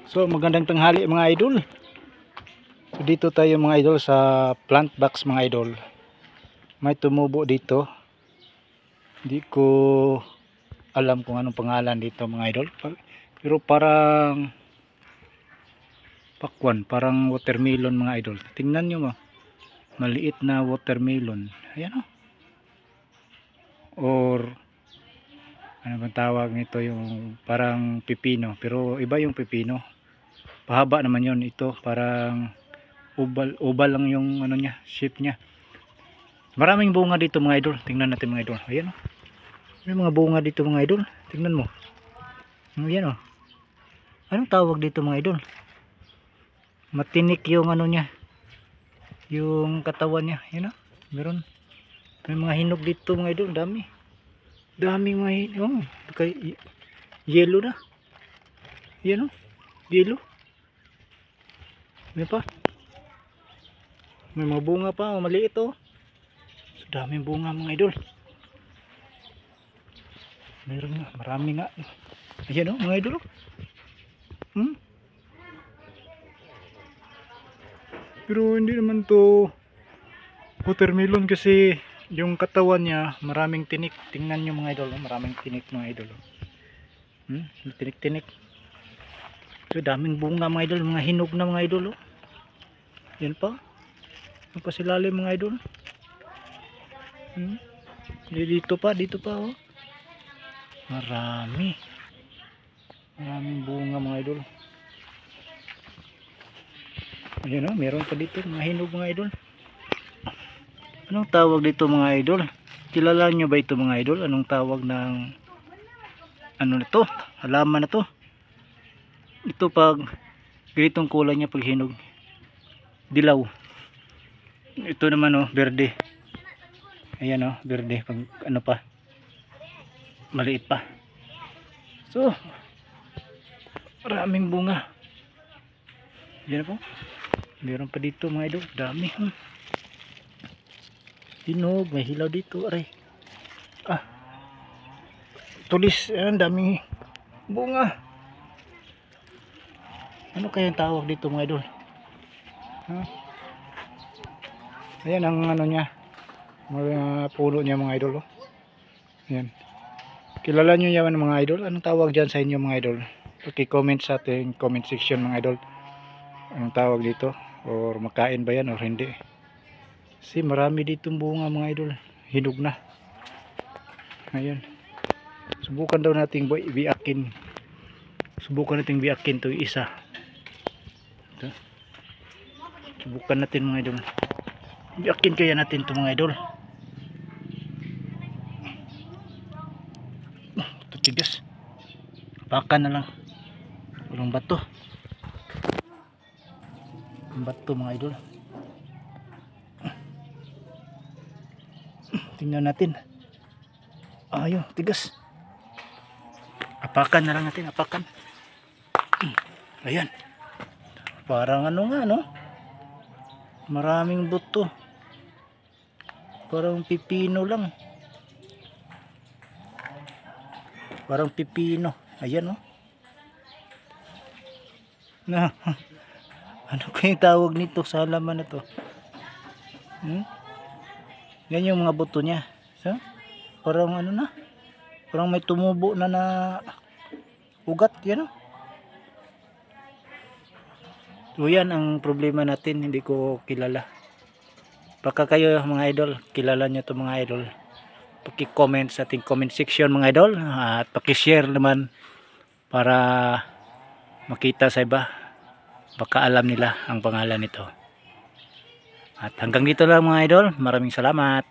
So magandang tanghali mga idol. So, dito tayo mga idol sa plant box mga idol. May tumubo dito. Hindi ko alam kung anong pangalan dito mga idol. Pero parang pakwan, parang watermelon mga idol. Tingnan nyo mo. Maliit na watermelon. Ayan o. Or ano bang tawag nito, yung parang pipino. Pero iba yung pipino. Pahaba naman yon, ito parang oval lang yung ano niya, shape niya. Maraming bunga dito mga idol. Tingnan natin mga idol. Ayan oh. May mga bunga dito mga idol. Tingnan mo. Ayan oh. Anong tawag dito mga idol? Matinik yung ano niya. Yung katawan niya. Ayan oh. Meron. May mga hinog dito mga idol. Dami. Daming mga hinog. Kay yellow na. Ayan oh. Yellow. May pa. May mga bunga pa. Maliit oh. So, daming bunga mga idol. Meron nga. Marami nga. Ayan oh mga idol. Pero hindi naman to watermelon kasi yung katawan niya maraming tinik. Tingnan nyo mga idol. Maraming tinik mga idol. Tinik-tinik. So daming bunga mga idol. Mga hinog na mga idol. Yan pa. Yan pa silalim mga idol. Dito pa oh. Maraming bunga mga idol. Ayan o, meron pa dito mga hinog mga idol. Anong tawag dito mga idol? Kilala nyo ba ito mga idol? Anong tawag ng ano na to? Halaman na to. Ito pag ganitong kulay niya pag hinog, dilaw. Ito naman o, berde. Ayan o, berde. Pag ano pa, maliit pa. So maraming bunga. Ayan po. Meron pa dito mga idol. Dami. Hinog. May hilaw dito. Aray. Tulis. Ayan. Daming bunga. Ano kayang tawag dito mga idol? Ayan ang ano niya. Mga puno niya mga idol. Ayan. Kilala nyo yan mga idol? Anong tawag dyan sa inyo mga idol? Paki-comment sa ating comment section mga idol. Anong tawag dito? Or makain ba yan or hindi? Kasi marami ditong bunga mga idol. Hinog na. Ayan. Subukan daw nating biakin. Subukan nating biakin to isa. Ito. Subukan natin mga idol. Biakin kaya natin to mga idol. Ito tigas. Pakan na lang. Walang bato. Bato mga idol. Tingnan natin. Ayun, tigas. Apakan na lang natin, apakan. Ayan. Parang ano nga no? Maraming buto. Parang pipino lang. Parang pipino. Ayan oh. Na. Ano kayong tawag nito sa halaman na to? Yan yung mga buto niya. So, parang ano na? Parang may tumubo na ugat. Yan o. So yan ang problema natin. Hindi ko kilala. Baka kayo mga idol, kilala nyo to mga idol. Paki-comment sa ating comment section mga idol. At paki-share naman para makita sa iba. Baka alam nila ang pangalan nito. At hanggang dito lang mga idol. Maraming salamat.